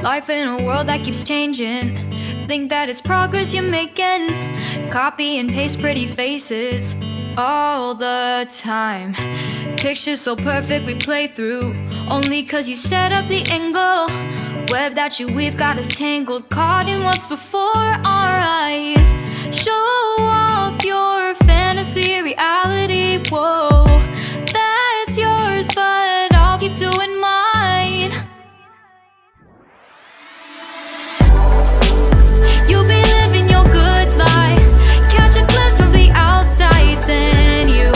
Life in a world that keeps changing. Think that it's progress you're making. Copy and paste pretty faces all the time. Pictures so perfect we play through, only cause you set up the angle. Web that you weave got us tangled, caught in what's before our eyes. Show off your fantasy reality, whoa, that's yours, but I'll keep doing mine. You'll be living your good life, catch a glimpse from the outside, then you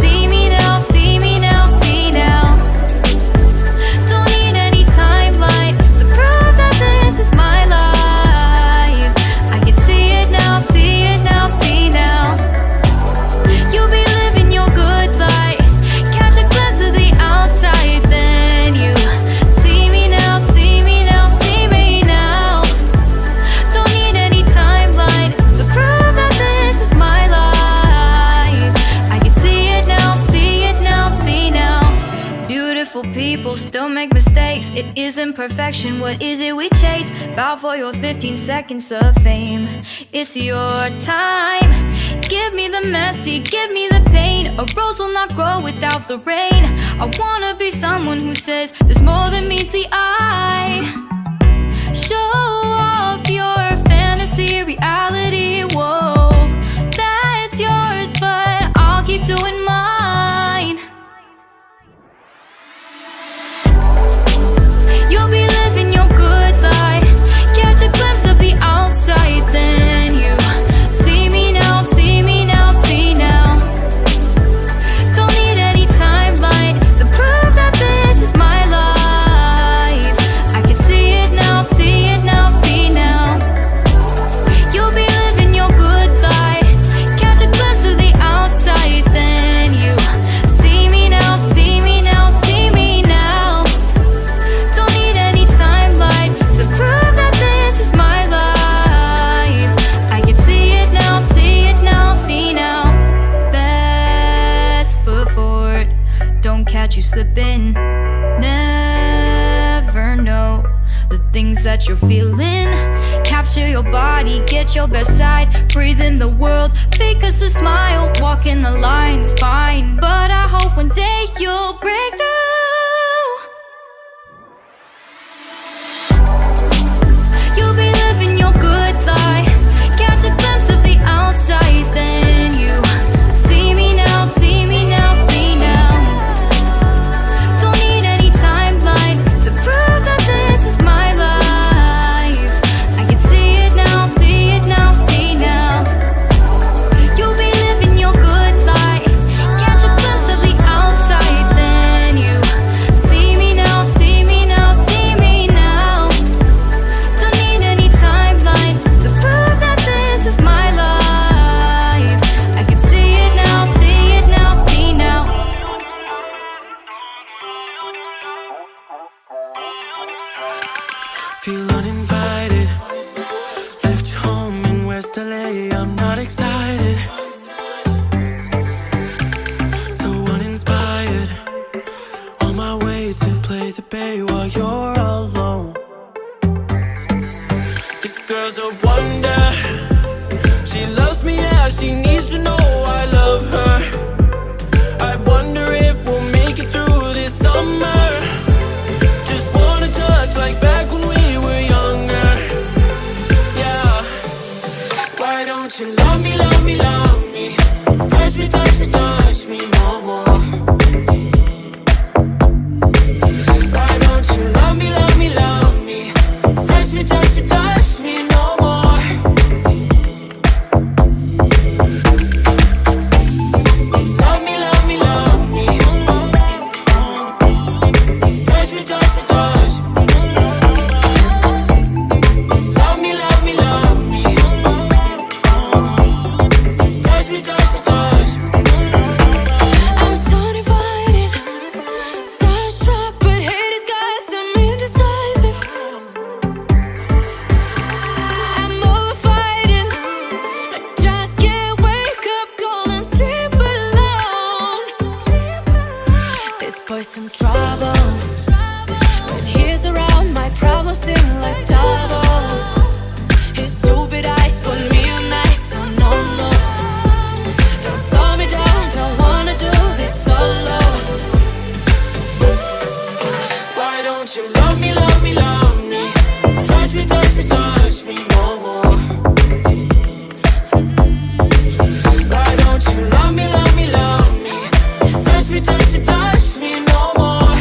see me now, see me now, see now. Don't need any timeline to prove that this is my life. I can see it now, see it now, see now. You'll be living your good life, catch a glimpse of the outside, then you see me now, see me now, see me now. Don't need any timeline to prove that this is my life. I can see it now, see it now, see now. Beautiful people still make mistakes. It isn't perfection, what is it we chase? Bow for your 15 seconds of fame. It's your time. Give me the messy, give me the pain. A rose will not grow without the rain. I wanna be someone who says there's more than meets the eye. Show off your fantasy reality, whoa, that's yours, but I'll keep doing mine. You'll be living your good life, catch a glimpse of the outside, then you see me now, see me now, see now. Don't need any timeline to prove that this is my life. I can see it now, see it now, see now. You'll be living your good life, catch a glimpse of the outside, then you see me now, see me now, see me now. Don't need any timeline to prove that this is my life. I can see it now, see it now, see now. Best foot forward, don't catch you slipping. Never know the things that you're feeling. Capture your body, get your best side. Breathe in the world, fake us a smile. Walk in the lines, fine, but I hope one day you'll break through. You'll be living your good life, catch a glimpse of the outside, then you see me now, see me now, see now. Don't need any timeline to prove that this is my life. I can see it now, see it now, see now. You'll be living your good life, catch a glimpse of the outside, then you see me now, see me now, see me now. Don't need any timeline to prove that this is my life. I can see it now, see it now, see now. Feel uninvited, left home in West LA, I'm not excited. So uninspired, on my way to play the bay while you're alone. This girl's a wonder, she loves me, yeah, she needs to know I love her. I wonder if we'll make it through this summer. Just wanna touch like back when we were younger. Yeah. Why don't you love me, love me, love me? Touch me, touch me, touch me no more. Why don't you love me, love me, love me? Touch me, touch me, touch me no more. love me, love me. Touch me, touch me, touch me no more. Why don't you love me, love me, love me? Touch me, touch me, touch me no more.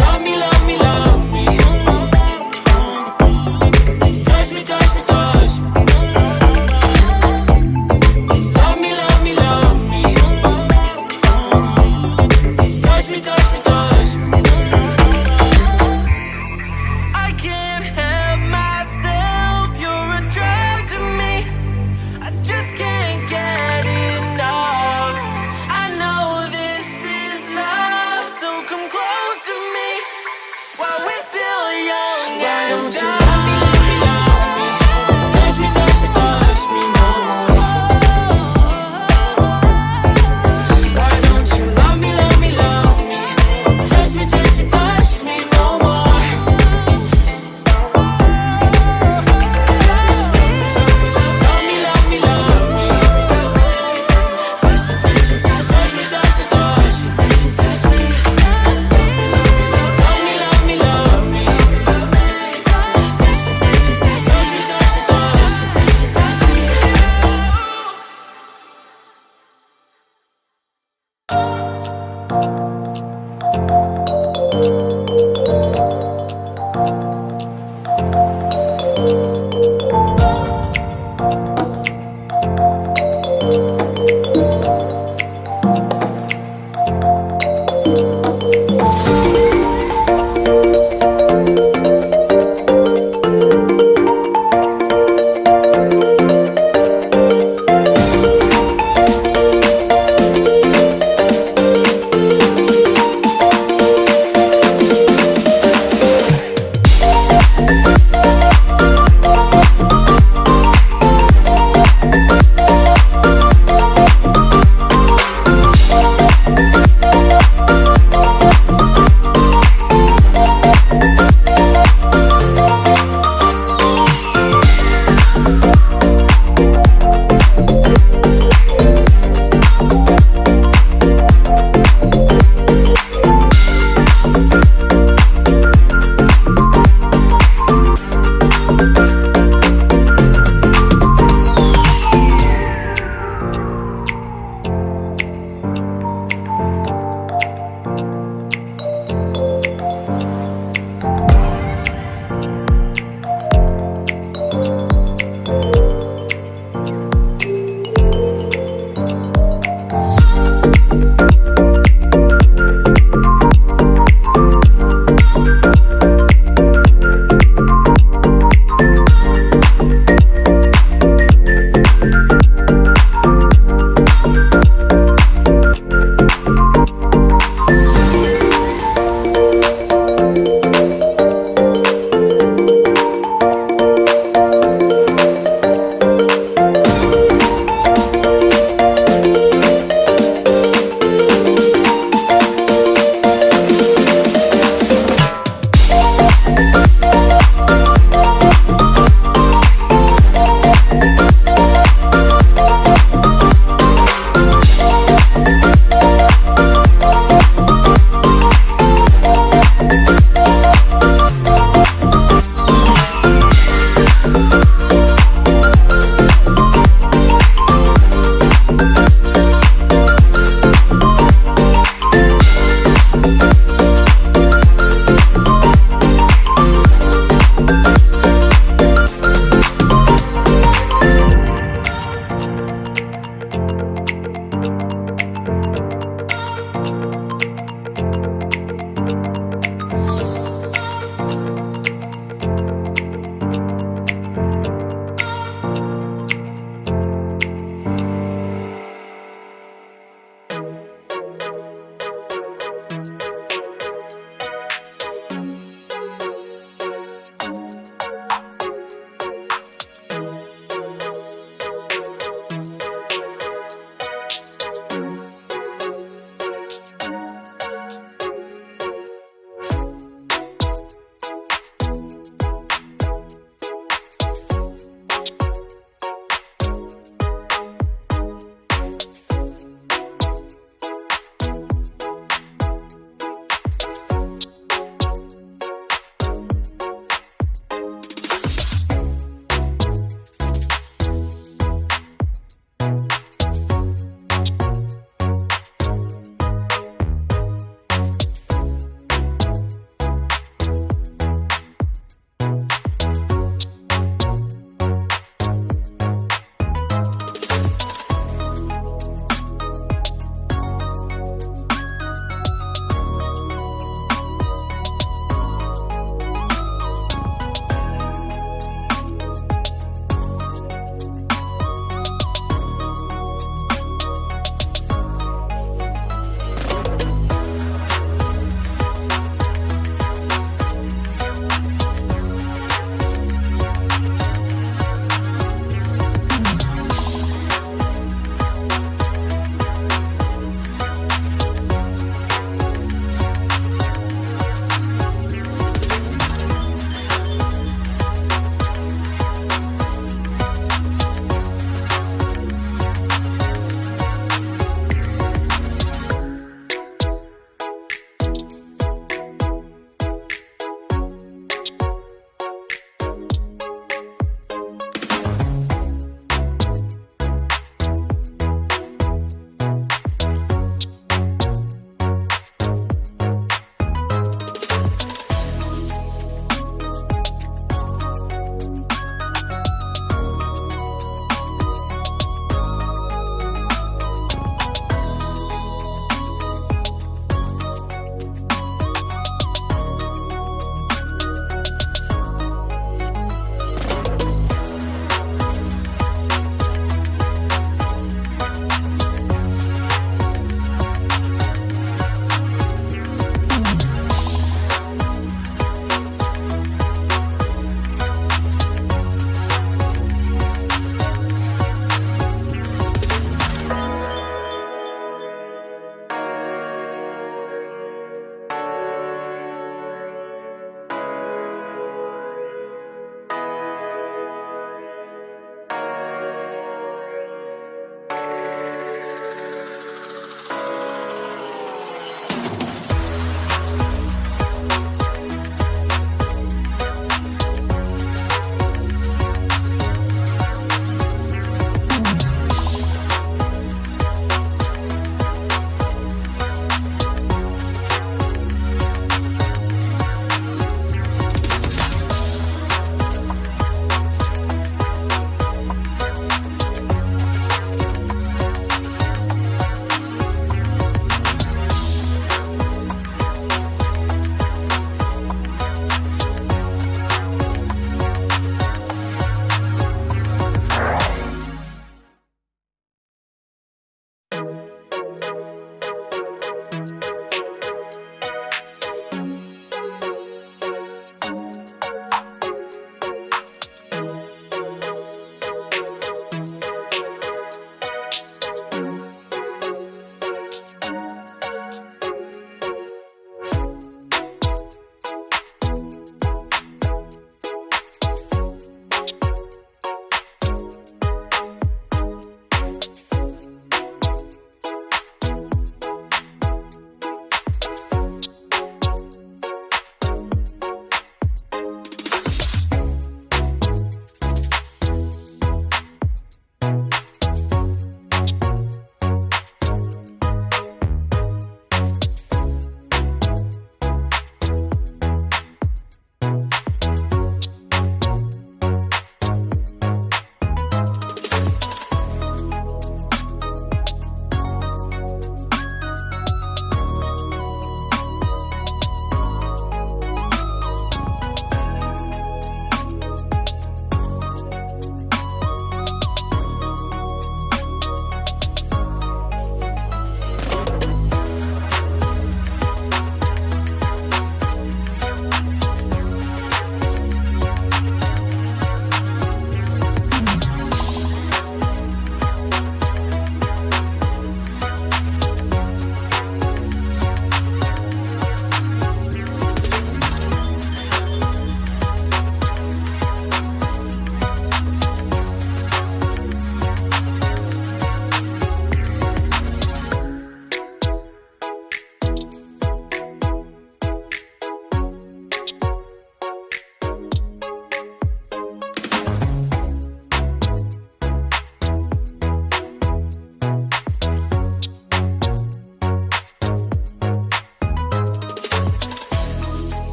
Love me, love me, love me. Touch me, touch me, touch me. Love me, love me, love me. Touch me, touch me, touch me. I can't help myself, you're a drug to me. I just can't get enough. I know this is love, so come close to me while we're still young and dumb. Touch me, touch me, touch me no more. Why don't you love me, love me, love me? Touch me, touch me, touch me no more. Love me, love me, love me. Touch me, touch me, touch me, touch me, touch me, touch me, touch me. Love me, love me, love me. Touch me, touch me, touch me, touch me, touch me, touch me, touch me, touch me.